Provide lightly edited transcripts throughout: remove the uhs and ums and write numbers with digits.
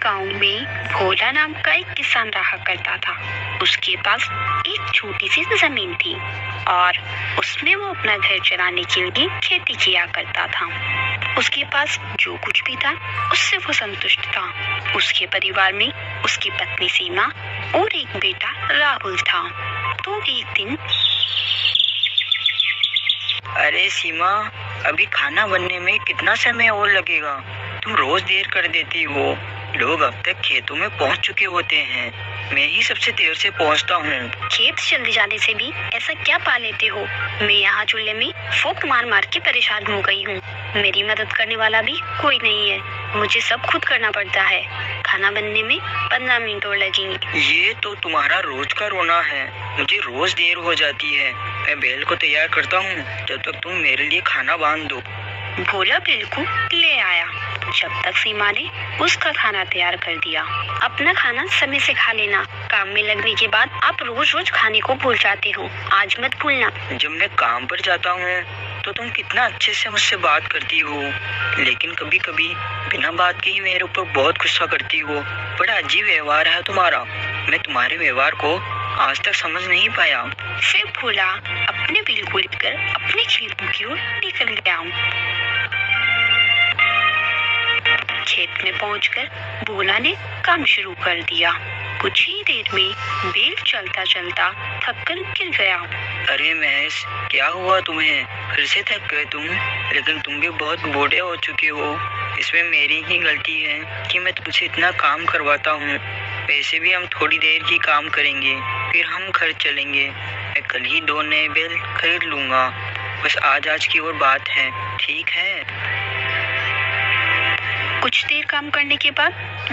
गांव में भोला नाम का एक किसान रहा करता था। उसके पास एक छोटी सी जमीन थी और उसमें वो अपना घर चलाने के लिए खेती किया करता था। उसके पास जो कुछ भी था उससे वो संतुष्ट था। उसके परिवार में उसकी पत्नी सीमा और एक बेटा राहुल था। तो एक दिन, अरे सीमा, अभी खाना बनने में कितना समय और लगेगा? तुम रोज देर कर देती हो। लोग अब तक खेतों में पहुंच चुके होते हैं, मैं ही सबसे देर से पहुंचता हूँ। खेत जल्दी जाने से भी ऐसा क्या पा लेते हो? मैं यहाँ चूल्हे में फूंक मार मार के परेशान हो गई हूँ। मेरी मदद करने वाला भी कोई नहीं है, मुझे सब खुद करना पड़ता है। खाना बनने में 15 मिनट और लगेंगे। ये तो तुम्हारा रोज का रोना है। मुझे रोज देर हो जाती है। मैं बैल को तैयार करता हूँ, जब तक तुम मेरे लिए खाना बांध दो। भोला बैल को ले आया। जब तक सीमा ने उसका खाना तैयार कर दिया। अपना खाना समय से खा लेना। काम में लगने के बाद आप रोज रोज खाने को भूल जाते हो, आज मत भूलना। जब मैं काम पर जाता हूँ तो तुम कितना अच्छे से मुझसे बात करती हो, लेकिन कभी कभी बिना बात के ही मेरे ऊपर बहुत गुस्सा करती हो। बड़ा अजीब व्यवहार है तुम्हारा। मैं तुम्हारे व्यवहार को आज तक समझ नहीं पाया। फिर भोला अपने बैल को लेकर अपने खेतों की ओर निकल गया। खेत में पहुंचकर भोला ने काम शुरू कर दिया। कुछ ही देर में बैल चलता चलता थककर गिर गया। अरे महेश, क्या हुआ तुम्हें? फिर से थक गए तुम? लेकिन तुम भी बहुत बूढ़े हो चुके हो। इसमें मेरी ही गलती है कि मैं तुमसे इतना काम करवाता हूँ। वैसे भी हम थोड़ी देर ही काम करेंगे, फिर हम घर चलेंगे। मैं कल ही 2 नए बैल खरीद लूंगा। बस आज की और बात है, ठीक है? कुछ देर काम करने के बाद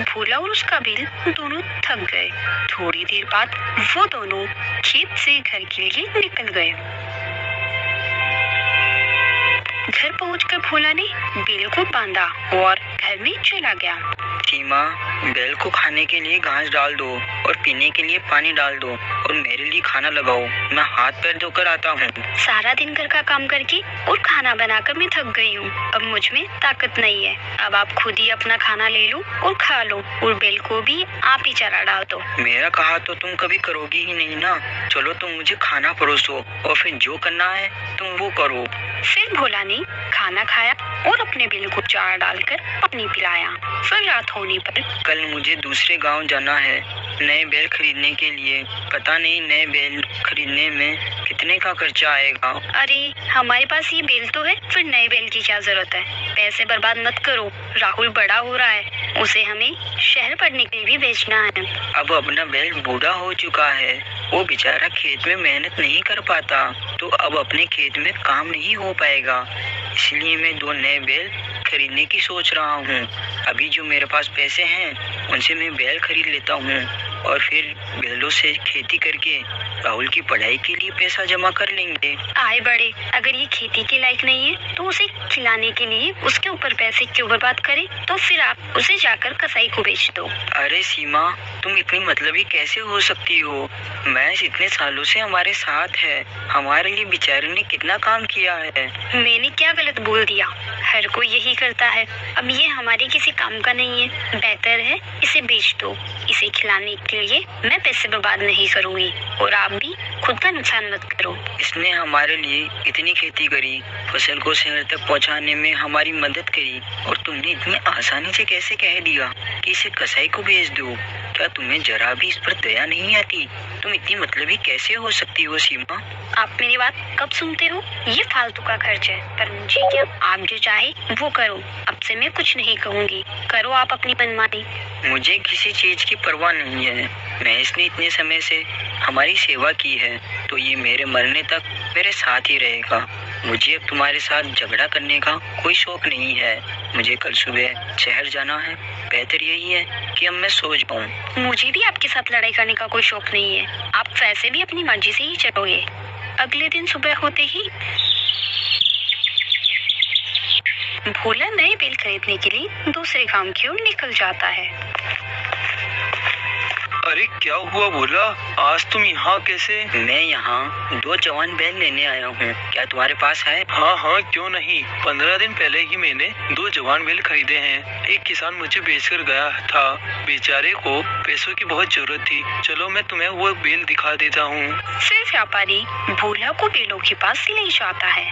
भोला और उसका बैल दोनों थक गए। थोड़ी देर बाद वो दोनों खेत से घर के लिए निकल गए। घर पहुंचकर भोला ने बैल को बांधा और घर में चला गया। सीमा, बैल को खाने के लिए घास डाल दो और पीने के लिए पानी डाल दो और मेरे लिए खाना लगाओ। मैं हाथ पैर धोकर आता हूँ। सारा दिन घर का काम करके और खाना बनाकर मैं थक गई हूँ। अब मुझ में ताकत नहीं है। अब आप खुद ही अपना खाना ले लो और खा लो, और बैल को भी आप ही चरा डाल दो। मेरा कहा तो तुम कभी करोगी ही नहीं ना। चलो तुम मुझे खाना परोसो और फिर जो करना है तुम वो करो। फिर भोला ने खाना खाया और अपने बैल को चारा डालकर पानी पिलाया। फिर रात होने पर, कल मुझे दूसरे गांव जाना है नए बैल खरीदने के लिए। पता नहीं नए बैल खरीदने में कितने का खर्चा आएगा। अरे हमारे पास ये बैल तो है, फिर नए बैल की क्या जरूरत है? पैसे बर्बाद मत करो। राहुल बड़ा हो रहा है, उसे हमें शहर पढ़ने के लिए भी भेजना है। अब अपना बैल बूढ़ा हो चुका है, वो बेचारा खेत में मेहनत नहीं कर पाता, तो अब अपने खेत में काम नहीं हो पाएगा। इसलिए मैं 2 नए बैल खरीदने की सोच रहा हूँ। अभी जो मेरे पास पैसे हैं उनसे मैं बैल खरीद लेता हूँ और फिर बैलों से खेती करके राहुल की पढ़ाई के लिए पैसा जमा कर लेंगे। आए बड़े, अगर ये खेती के लायक नहीं है तो उसे खिलाने के लिए उसके ऊपर पैसे क्यों बर्बाद करें? तो फिर आप उसे जाकर कसाई को बेच दो। अरे सीमा, तुम इतनी मतलबी कैसे हो सकती हो? महेश इतने सालों से हमारे साथ है, हमारे लिए बेचारे ने कितना काम किया है। मैंने क्या गलत बोल दिया? हर कोई यही करता है। अब ये हमारे किसी काम का नहीं है। बेहतर है इसे बेच दो। इसे खिलाने के लिए मैं पैसे बर्बाद नहीं करूंगी, और आप भी खुद का नुकसान मत करो। इसने हमारे लिए इतनी खेती करी, फसल को शहर तक पहुंचाने में हमारी मदद करी, और तुमने इतनी आसानी से कैसे कह दिया कि इसे कसाई को बेच दो? क्या तुम्हें जरा भी इस पर दया नहीं आती? तुम इतनी मतलबी कैसे हो सकती हो सीमा? आप मेरी बात कब सुनते हो? ये फालतू का खर्च है, पर मुझे क्या? आप जो चाहे वो करो। अब से मैं कुछ नहीं कहूँगी, करो आप अपनी मनमानी। मुझे किसी चीज की परवाह नहीं है। महेश ने इतने समय से हमारी सेवा की है, तो ये मेरे मरने तक मेरे साथ ही रहेगा। मुझे अब तुम्हारे साथ झगड़ा करने का कोई शौक नहीं है। मुझे कल सुबह शहर जाना है। बेहतर यही है कि अब मैं सो जाऊं। मुझे भी आपके साथ लड़ाई करने का कोई शौक नहीं है। आप वैसे भी अपनी मर्जी से ही चलोगे। अगले दिन सुबह होते ही भोला नए बैल खरीदने के लिए दूसरे गांव की ओर निकल जाता है। अरे क्या हुआ भोला, आज तुम यहाँ कैसे? मैं यहाँ 2 जवान बैल लेने आया हूँ, क्या तुम्हारे पास है? हाँ हाँ, क्यों नहीं। 15 दिन पहले ही मैंने 2 जवान बैल खरीदे हैं। एक किसान मुझे बेचकर गया था, बेचारे को पैसों की बहुत जरूरत थी। चलो मैं तुम्हें वो बैल दिखा देता हूँ। फिर व्यापारी भोला को बैलों के पास ले जाता है।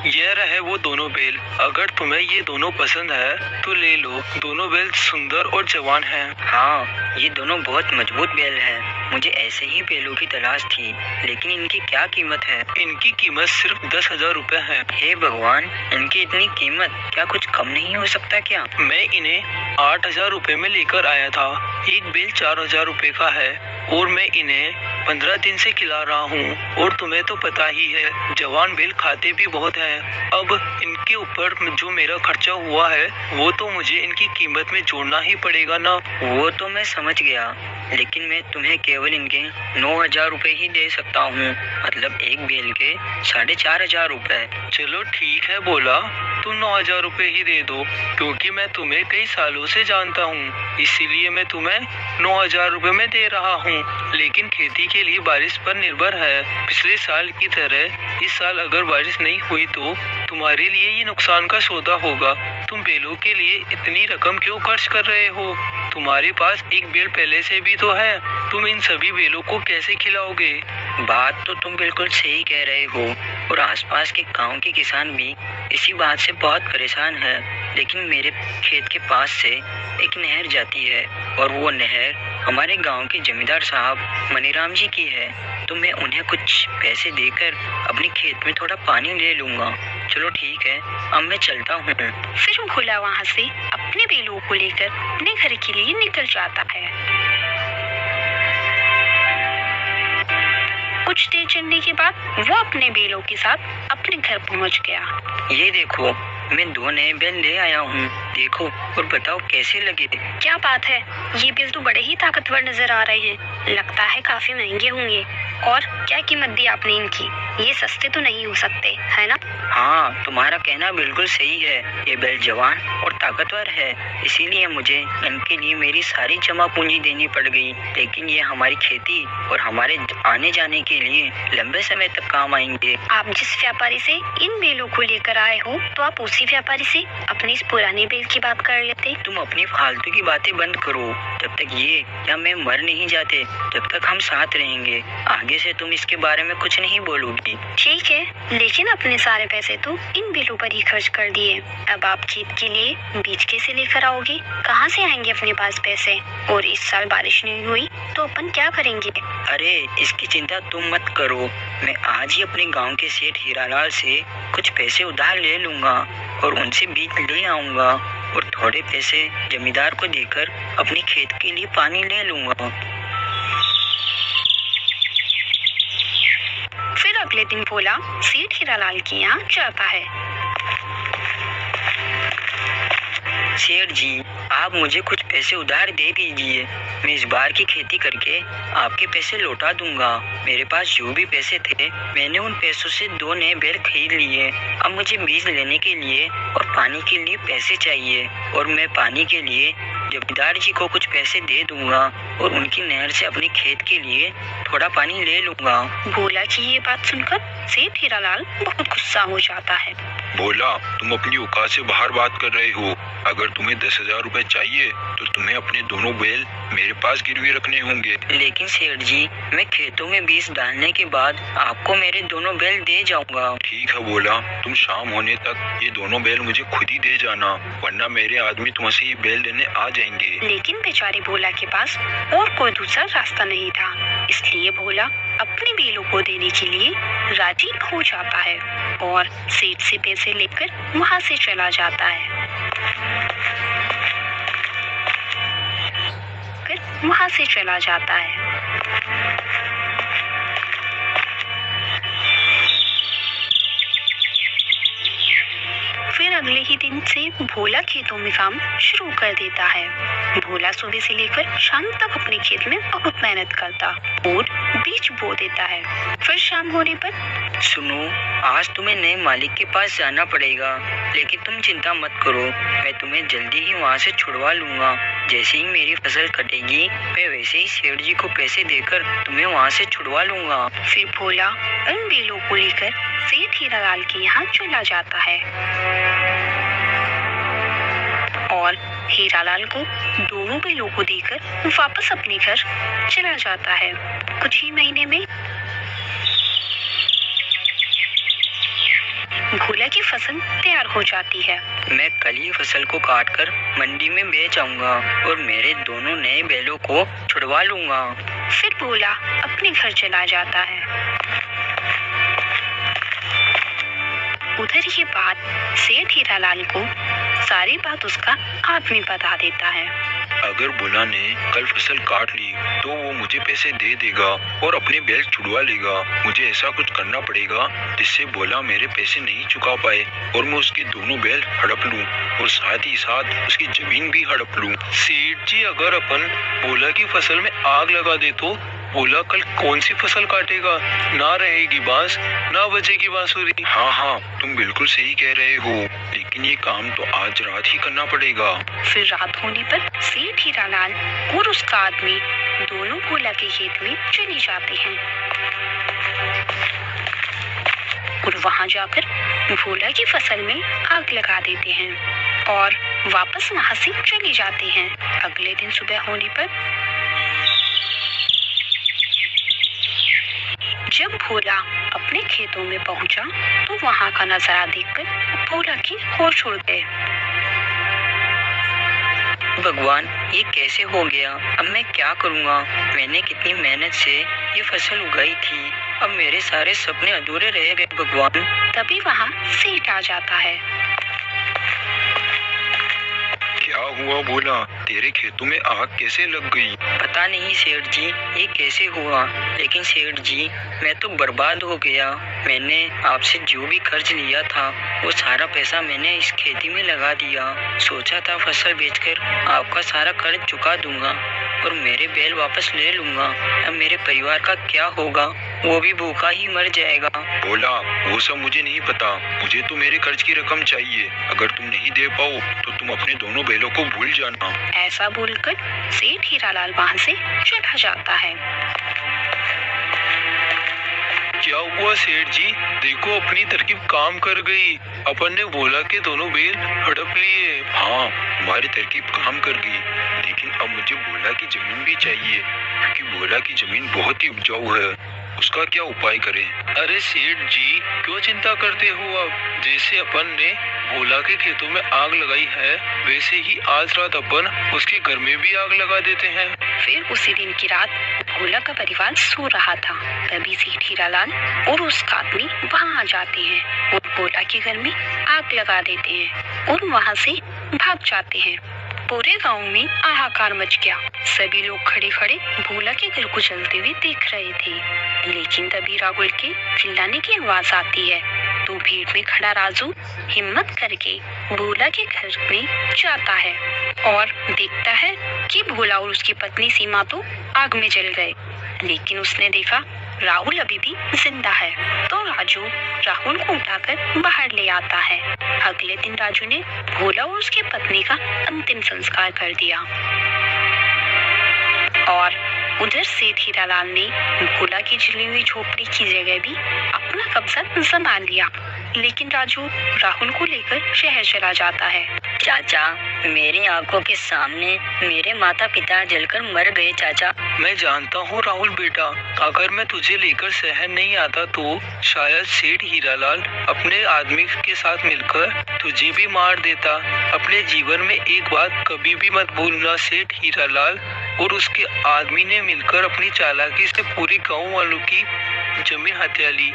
ये रहे वो दोनों बैल, अगर तुम्हें ये दोनों पसंद है तो ले लो। दोनों बैल सुंदर और जवान हैं। हाँ, ये दोनों बहुत मजबूत बैल हैं। मुझे ऐसे ही बैलों की तलाश थी, लेकिन इनकी क्या कीमत है? इनकी कीमत सिर्फ 10,000 रुपए है। हे भगवान, इनकी इतनी कीमत, क्या कुछ कम नहीं हो सकता क्या? मैं इन्हें 8,000 रुपए में लेकर आया था। एक बैल 4,000 रुपए का है और मैं इन्हें 15 दिन से खिला रहा हूँ। और तुम्हें तो पता ही है, जवान बैल खाते भी बहुत हैं। अब इनके ऊपर जो मेरा खर्चा हुआ है वो तो मुझे इनकी कीमत में जोड़ना ही पड़ेगा ना। वो तो मैं समझ गया, लेकिन मैं तुम्हें केवल इनके 9,000 रुपए ही दे सकता हूँ, मतलब एक बैल के 4,500 रुपए। चलो ठीक है बोला, तुम 9,000 रुपए ही दे दो, क्योंकि मैं तुम्हें कई सालों से जानता हूँ, इसीलिए मैं तुम्हें 9,000 रुपए में दे रहा हूँ। लेकिन खेती के लिए बारिश पर निर्भर है। पिछले साल की तरह इस साल अगर बारिश नहीं हुई तो तुम्हारे लिए ये नुकसान का सौदा होगा। तुम बैलों के लिए इतनी रकम क्यों खर्च कर रहे हो? तुम्हारे पास एक बैल पहले से भी तो है, तुम इन सभी बैलों को कैसे खिलाओगे? बात तो तुम बिल्कुल सही कह रहे हो, और आसपास के गांव के किसान भी इसी बात से बहुत परेशान है। लेकिन मेरे खेत के पास से एक नहर जाती है, और वो नहर हमारे गांव के जमींदार साहब मनीराम जी की है, तो मैं उन्हें कुछ पैसे देकर अपने खेत में थोड़ा पानी ले लूंगा। चलो ठीक है, अब मैं चलता हूँ। फिर भोला वहाँ से अपने बैलों को लेकर अपने घर के लिए निकल जाता है। कुछ देर चलने के बाद वो अपने बैलों के साथ अपने घर पहुँच गया। ये देखो, मैं 2 नए बैल ले आया हूँ, देखो और बताओ कैसे लगे? क्या बात है, ये बैल तो बड़े ही ताकतवर नजर आ रहे हैं, लगता है काफी महंगे होंगे। और क्या कीमत दी आपने इनकी? ये सस्ते तो नहीं हो सकते, है ना? हाँ, तुम्हारा कहना बिल्कुल सही है। ये बैल जवान और ताकतवर है, इसीलिए मुझे इनके लिए मेरी सारी जमा पूंजी देनी पड़ गई। लेकिन ये हमारी खेती और हमारे आने जाने के लिए लंबे समय तक काम आएंगे। आप जिस व्यापारी से इन बैलों को लेकर आए हो, तो आप उसी व्यापारी से अपने इस पुराने बैल की बात कर लेते। तुम अपनी फालतू की बातें बंद करो। जब तक ये या मैं मर नहीं जाते, तब तक हम साथ रहेंगे। आगे से तुम इसके बारे में कुछ नहीं बोलोगी। ठीक है, लेकिन अपने सारे पैसे तो इन बैलों पर ही खर्च कर दिए। अब आप खेत के लिए बीज कैसे लेकर आओगे? कहाँ से आएंगे अपने पास पैसे? और इस साल बारिश नहीं हुई तो अपन क्या करेंगे? अरे इसकी चिंता तुम मत करो, मैं आज ही अपने गांव के सेठ हीरालाल से कुछ पैसे उधार ले लूंगा और उनसे बीज ले आऊंगा, और थोड़े पैसे जमींदार को देकर अपने खेत के लिए पानी ले लूंगा। फिर अगले दिन भोला सेठ हीरालाल के यहाँ जाता है। सेठ जी, आप मुझे कुछ पैसे उधार दे दीजिए, मैं इस बार की खेती करके आपके पैसे लौटा दूंगा। मेरे पास जो भी पैसे थे, मैंने उन पैसों से 2 नए बैल खरीद लिए। अब मुझे बीज लेने के लिए और पानी के लिए पैसे चाहिए, और मैं पानी के लिए जमींदार जी को कुछ पैसे दे दूंगा और उनकी नहर से अपने खेत के लिए थोड़ा पानी ले लूंगा। भोला की ये बात सुनकर सेठ हीरालाल बहुत गुस्सा हो जाता है। भोला, तुम अपनी औकात से बाहर बात कर रहे हो। अगर तुम्हें 10,000 रुपए चाहिए तो तुम्हें अपने दोनों बैल मेरे पास गिरवी रखने होंगे। लेकिन सेठ जी, मैं खेतों में बीज डालने के बाद आपको मेरे दोनों बैल दे जाऊंगा। ठीक है भोला, तुम शाम होने तक ये दोनों बैल मुझे खुद ही दे जाना, वरना मेरे आदमी तुमसे ये बैल लेने आ जाएंगे। लेकिन बेचारे भोला के पास और कोई दूसरा रास्ता नहीं था, इसलिए भोला अपने बैलों को देने के लिए राजी हो जाता है और सेठ से पैसे लेकर वहाँ से चला जाता है। फिर वहाँ से चला जाता है। फिर अगले ही दिन से भोला खेतों में काम शुरू कर देता है। भोला सुबह से लेकर शाम तक अपने खेत में बहुत मेहनत करता और बीज बो देता है। फिर शाम होने पर सुनो, आज तुम्हें नए मालिक के पास जाना पड़ेगा, लेकिन तुम चिंता मत करो, मैं तुम्हें जल्दी ही वहाँ से छुड़वा लूंगा। जैसे ही मेरी फसल कटेगी मैं वैसे ही सेठ जी को पैसे देकर तुम्हें वहाँ से छुड़वा लूंगा। फिर भोला उन बेलों को लेकर सेठ हीरालाल के यहाँ चला जाता है और हीरालाल को दोनों बेलों को देकर वापस अपने घर चला जाता है। कुछ ही महीने में भोला की फसल तैयार हो जाती है। मैं कल ही फसल को काटकर मंडी में बेच आऊंगा और मेरे दोनों नए बैलों को छुड़वा लूंगा। फिर भोला अपने घर चला जाता है। उधर ये बात सेठ हीरालाल को सारी बात उसका आदमी बता देता है। अगर भोला ने कल फसल काट ली तो वो मुझे पैसे दे देगा और अपने बैल छुड़वा लेगा। मुझे ऐसा कुछ करना पड़ेगा जिससे भोला मेरे पैसे नहीं चुका पाए और मैं उसके दोनों बैल हड़प लूं और साथ ही साथ उसकी जमीन भी हड़प लूं। सेठ जी, अगर अपन भोला की फसल में आग लगा दे तो भोला कल कौन सी फसल काटेगा? ना रहेगी बांस, ना बजेगी बांसुरी। हाँ, तुम बिल्कुल सही कह रहे हो, लेकिन ये काम तो आज रात ही करना पड़ेगा। फिर रात होने पर सेठ हीरालाल और उसका आदमी दोनों भोला के खेत में चले जाते हैं और वहां जाकर भोला की फसल में आग लगा देते हैं और वापस वहां से चले जाते हैं। अगले दिन सुबह होने पर जब भोला अपने खेतों में पहुंचा तो वहां का नजारा देखकर भोला की होश उड़ गए। भगवान, ये कैसे हो गया? अब मैं क्या करूँगा? मैंने कितनी मेहनत से ये फसल उगाई थी, अब मेरे सारे सपने अधूरे रह गए। भगवान। तभी वहाँ सेठ आ जाता है। क्या हुआ भोला? तेरे खेतों में आग कैसे लग गई? पता नहीं सेठ जी, ये कैसे हुआ, लेकिन सेठ जी मैं तो बर्बाद हो गया। मैंने आपसे जो भी कर्ज लिया था वो सारा पैसा मैंने इस खेती में लगा दिया। सोचा था फसल बेचकर आपका सारा कर्ज चुका दूंगा और मेरे बैल वापस ले लूंगा। अब मेरे परिवार का क्या होगा? वो भी भूखा ही मर जाएगा। भोला, वो सब मुझे नहीं पता, मुझे तो मेरे कर्ज की रकम चाहिए। अगर तुम नहीं दे पाओ तो तुम अपने दोनों बैलों को भूल जाना। ऐसा बोलकर सेठ हीरालाल वहाँ से चला जाता है। क्या हुआ सेठ जी? देखो, अपनी तरकीब काम कर गई। अपन ने भोला के दोनों बैल हड़प लिए। हाँ, हमारी तरकीब काम कर गई, लेकिन अब मुझे भोला की जमीन भी चाहिए, क्योंकि भोला की जमीन बहुत ही उपजाऊ है। उसका क्या उपाय करें? अरे सेठ जी, क्यों चिंता करते हो? अब जैसे अपन ने भोला के खेतों में आग लगाई है, वैसे ही आज रात अपन उसके घर में भी आग लगा देते हैं। फिर उसी दिन की रात भोला का परिवार सो रहा था। तभी सेठ हीरालाल और उसका आदमी वहाँ आ जाते हैं और भोला के घर में आग लगा देते हैं और वहाँ से भाग जाते हैं। पूरे गांव में हाहाकार मच गया। सभी लोग खड़े खड़े भोला के घर को जलते हुए देख रहे थे, लेकिन तभी राहुल के चिल्लाने की आवाज आती है तो भीड़ में खड़ा राजू हिम्मत करके भोला के घर में जाता है और देखता है कि भोला और उसकी पत्नी सीमा तो आग में जल गए, लेकिन उसने देखा राहुल अभी भी जिंदा है तो राजू राहुल को उठाकर बाहर ले आता है। अगले दिन राजू ने भोला और उसकी पत्नी का अंतिम संस्कार कर दिया और उधर सेठ हीरालाल ने भोला की जली हुई झोपड़ी की जगह भी अपना कब्जा संभाल लिया, लेकिन राजू राहुल को लेकर शहर चला जाता है। चाचा, मेरी आंखों के सामने मेरे माता पिता जलकर मर गए। चाचा, मैं जानता हूँ राहुल बेटा, अगर मैं तुझे लेकर शहर नहीं आता तो शायद सेठ हीरालाल अपने आदमी के साथ मिलकर तुझे भी मार देता। अपने जीवन में एक बात कभी भी मत भूलना, सेठ हीरालाल और उसके आदमी ने मिलकर अपनी चालाकी से पूरे गांव वालों की जमीन हत्या ली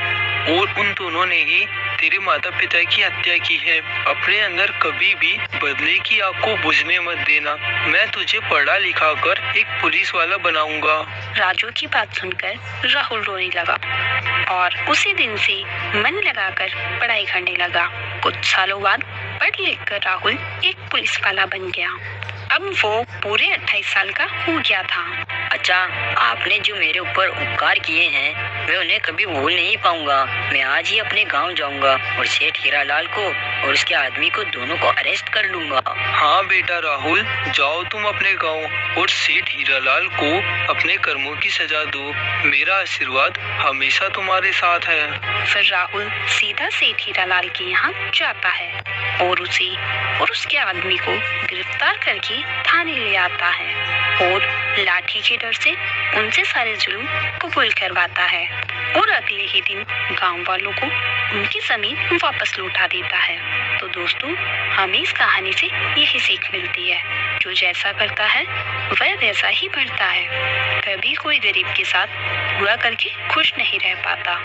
और उन दोनों ने ही तेरे माता पिता की हत्या की है। अपने अंदर कभी भी बदले की आग को बुझने मत देना। मैं तुझे पढ़ा लिखा कर एक पुलिस वाला बनाऊंगा। राजू की बात सुनकर राहुल रोने लगा और उसी दिन से मन लगाकर पढ़ाई करने लगा। कुछ सालों बाद पढ़ लिख कर राहुल एक पुलिस वाला बन गया। अब वो पूरे 28 साल का हो गया था। अच्छा, आपने जो मेरे ऊपर उपकार किए हैं मैं उन्हें कभी भूल नहीं पाऊंगा। मैं आज ही अपने गांव जाऊंगा और सेठ हीरालाल को और उसके आदमी को दोनों को अरेस्ट कर लूंगा। हाँ बेटा राहुल, जाओ तुम अपने गांव और सेठ हीरालाल को अपने कर्मों की सजा दो। मेरा आशीर्वाद हमेशा तुम्हारे साथ है। फिर राहुल सीधा सेठ हीरालाल के यहाँ जाता है और उसे और उसके आदमी को गिरफ्तार करके थाने ले आता है और लाठी के डर से उनसे सारे जुल्म कबूल करवाता है और अगले ही दिन गांव वालों को उनकी जमीन वापस लौटा देता है। तो दोस्तों, हमें इस कहानी से यही सीख मिलती है, जो जैसा करता है वह वैसा ही बढ़ता है। कभी कोई गरीब के साथ बुरा करके खुश नहीं रह पाता।